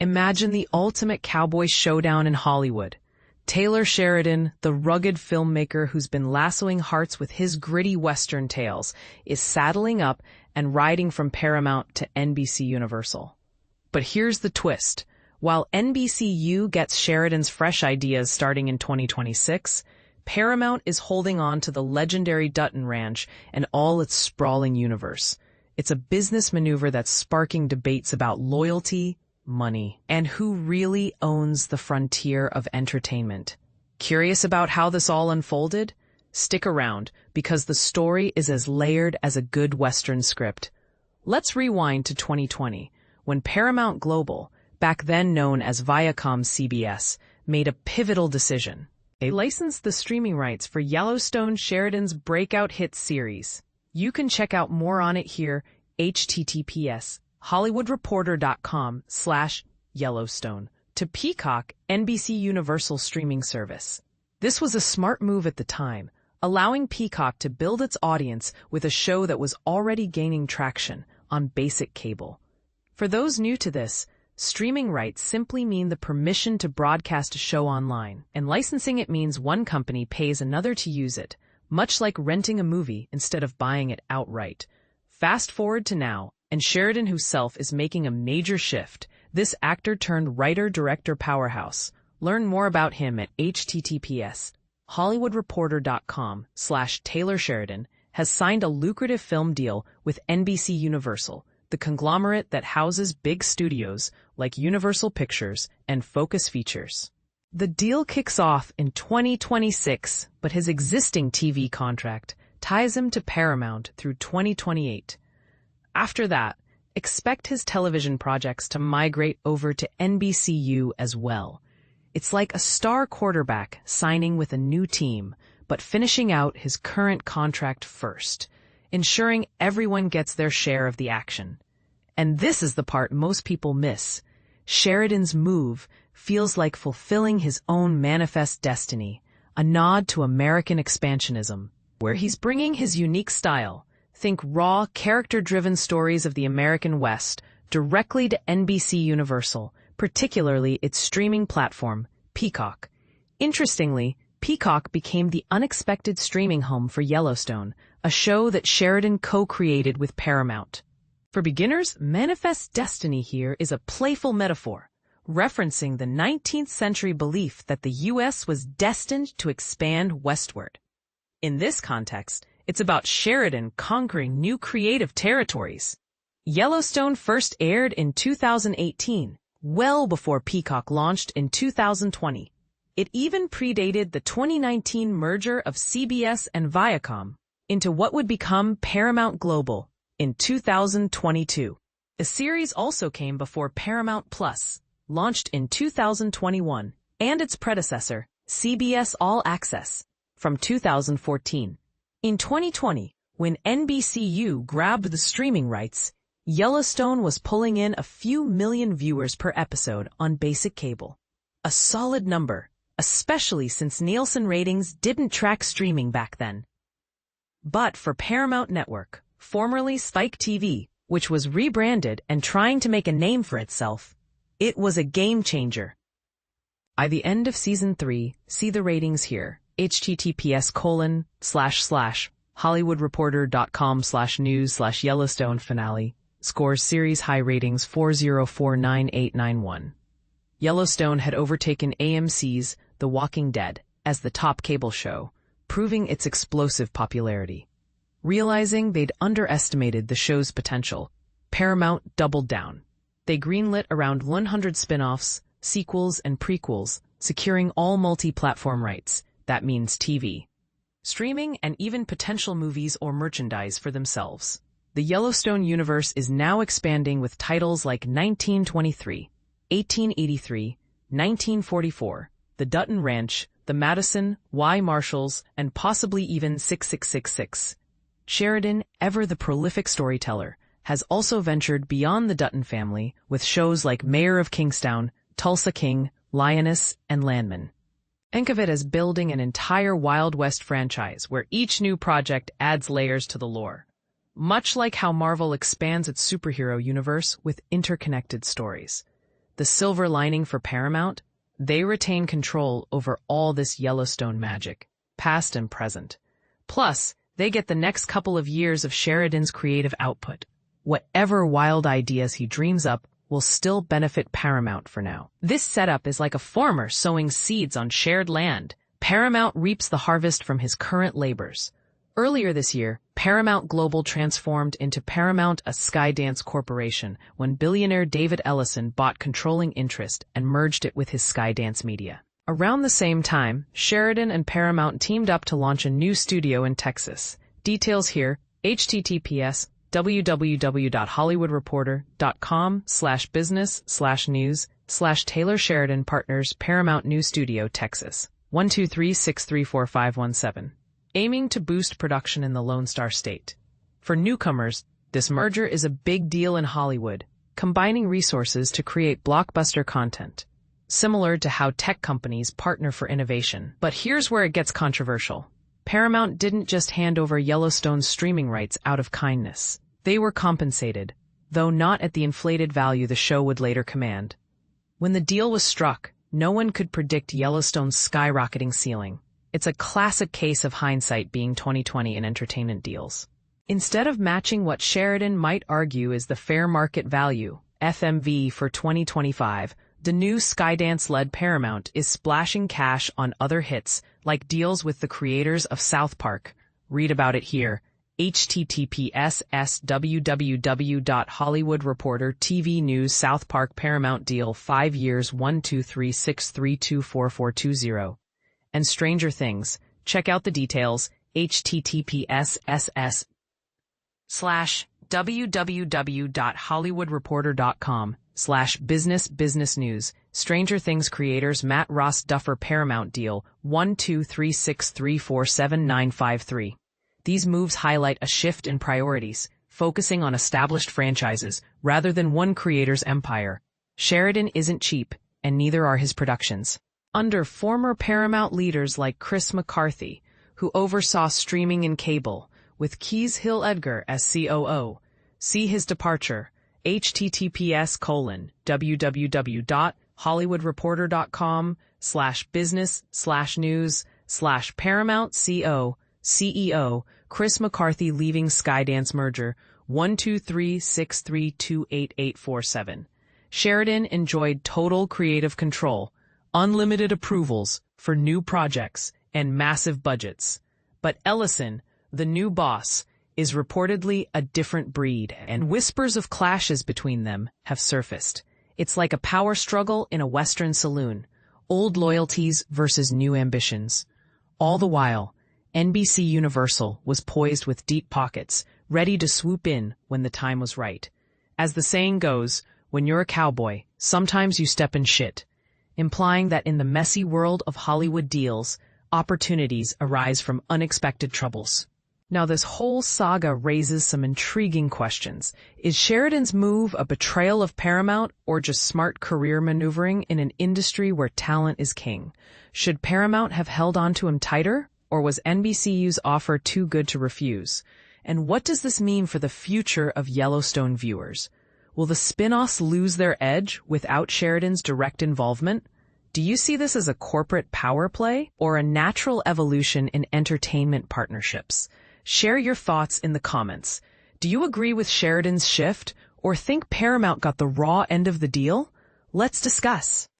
Imagine the ultimate cowboy showdown in Hollywood. Taylor Sheridan, the rugged filmmaker who's been lassoing hearts with his gritty Western tales, is saddling up and riding from Paramount to NBCUniversal. But here's the twist. While NBCU gets Sheridan's fresh ideas starting in 2026, Paramount is holding on to the legendary Dutton Ranch and all its sprawling universe. It's a business maneuver that's sparking debates about loyalty, money, and who really owns the frontier of entertainment. Curious about how this all unfolded? Stick around, because the story is as layered as a good Western script. Let's rewind to 2020, when Paramount Global, back then known as Viacom CBS, made a pivotal decision. They licensed the streaming rights for Yellowstone, Sheridan's breakout hit series. You can check out more on it here, https://hollywoodreporter.com/Yellowstone, to Peacock, NBCUniversal streaming service. This was a smart move at the time, allowing Peacock to build its audience with a show that was already gaining traction on basic cable. For those new to this, streaming rights simply mean the permission to broadcast a show online, and licensing it means one company pays another to use it, much like renting a movie instead of buying it outright. Fast forward to now, and Sheridan himself is making a major shift. This actor-turned-writer-director powerhouse. Learn more about him at https://hollywoodreporter.com/Taylor Sheridan has signed a lucrative film deal with NBCUniversal, the conglomerate that houses big studios like Universal Pictures and Focus Features. The deal kicks off in 2026, but his existing TV contract ties him to Paramount through 2028. After that, expect his television projects to migrate over to NBCU as well. It's like a star quarterback signing with a new team, but finishing out his current contract first, ensuring everyone gets their share of the action. And this is the part most people miss. Sheridan's move feels like fulfilling his own manifest destiny, a nod to American expansionism, where he's bringing his unique style, think raw, character-driven stories of the American West, directly to NBCUniversal, particularly its streaming platform, Peacock. Interestingly, Peacock became the unexpected streaming home for Yellowstone, a show that Sheridan co-created with Paramount. For beginners, manifest destiny here is a playful metaphor, referencing the 19th century belief that the U.S. was destined to expand westward. In this context, it's about Sheridan conquering new creative territories. Yellowstone first aired in 2018, well before Peacock launched in 2020. It even predated the 2019 merger of CBS and Viacom into what would become Paramount Global in 2022. The series also came before Paramount Plus, launched in 2021, and its predecessor, CBS All Access, from 2014. In 2020, when NBCU grabbed the streaming rights, Yellowstone was pulling in a few million viewers per episode on basic cable. A solid number, especially since Nielsen ratings didn't track streaming back then. But for Paramount Network, formerly Spike TV, which was rebranded and trying to make a name for itself, it was a game changer. By the end of season 3, see the ratings here, https://hollywoodreporter.com/news/Yellowstone finale, scores series high ratings 4049891. Yellowstone had overtaken AMC's The Walking Dead as the top cable show, proving its explosive popularity. Realizing they'd underestimated the show's potential, Paramount doubled down. They greenlit around 100 spinoffs, sequels, and prequels, securing all multi-platform rights. That means TV, streaming, and even potential movies or merchandise for themselves. The Yellowstone universe is now expanding with titles like 1923, 1883, 1944, The Dutton Ranch, The Madison, Y. Marshalls, and possibly even 6666. Sheridan, ever the prolific storyteller, has also ventured beyond the Dutton family with shows like Mayor of Kingstown, Tulsa King, Lioness, and Landman. Think of it as building an entire Wild West franchise where each new project adds layers to the lore. Much like how Marvel expands its superhero universe with interconnected stories. The silver lining for Paramount? They retain control over all this Yellowstone magic, past and present. Plus, they get the next couple of years of Sheridan's creative output. Whatever wild ideas he dreams up will still benefit Paramount for now. This setup is like a farmer sowing seeds on shared land. Paramount reaps the harvest from his current labors. Earlier this year, Paramount Global transformed into Paramount, a Skydance corporation, when billionaire David Ellison bought controlling interest and merged it with his Skydance Media. Around the same time, Sheridan and Paramount teamed up to launch a new studio in Texas. Details here, https://www.hollywoodreporter.com/business/news/Taylor Sheridan Partners Paramount New Studio Texas 123634517. Aiming to boost production in the Lone Star State. For newcomers, this merger is a big deal in Hollywood, combining resources to create blockbuster content, similar to how tech companies partner for innovation. But here's where it gets controversial. Paramount didn't just hand over Yellowstone's streaming rights out of kindness. They were compensated, though not at the inflated value the show would later command. When the deal was struck, no one could predict Yellowstone's skyrocketing ceiling. It's a classic case of hindsight being 20/20 in entertainment deals. Instead of matching what Sheridan might argue is the fair market value, FMV, for 2025, the new Skydance-led Paramount is splashing cash on other hits, like deals with the creators of South Park. Read about it here. https://www.Hollywood Reporter TV News South Park Paramount Deal 5 years 12363244420. And Stranger Things. Check out the details. https://www.hollywoodreporter.com/business news. Stranger Things creators Matt Ross Duffer Paramount Deal 12363479953. These moves highlight a shift in priorities, focusing on established franchises rather than one creator's empire. Sheridan isn't cheap, and neither are his productions. Under former Paramount leaders like Chris McCarthy, who oversaw streaming and cable, with Keys Hill Edgar as COO, see his departure. https://www.hollywoodreporter.com/business/news/Paramount CEO Chris McCarthy leaving Skydance merger 12363288847. Sheridan enjoyed total creative control, unlimited approvals for new projects, and massive budgets. But Ellison, the new boss, is reportedly a different breed, and whispers of clashes between them have surfaced. It's like a power struggle in a Western saloon, old loyalties versus new ambitions. All the while, NBCUniversal was poised with deep pockets, ready to swoop in when the time was right. As the saying goes, when you're a cowboy, sometimes you step in shit, implying that in the messy world of Hollywood deals, opportunities arise from unexpected troubles. Now, this whole saga raises some intriguing questions. Is Sheridan's move a betrayal of Paramount or just smart career maneuvering in an industry where talent is king? Should Paramount have held on to him tighter, or was NBCU's offer too good to refuse? And what does this mean for the future of Yellowstone viewers? Will the spinoffs lose their edge without Sheridan's direct involvement? Do you see this as a corporate power play or a natural evolution in entertainment partnerships? Share your thoughts in the comments. Do you agree with Sheridan's shift or think Paramount got the raw end of the deal? Let's discuss.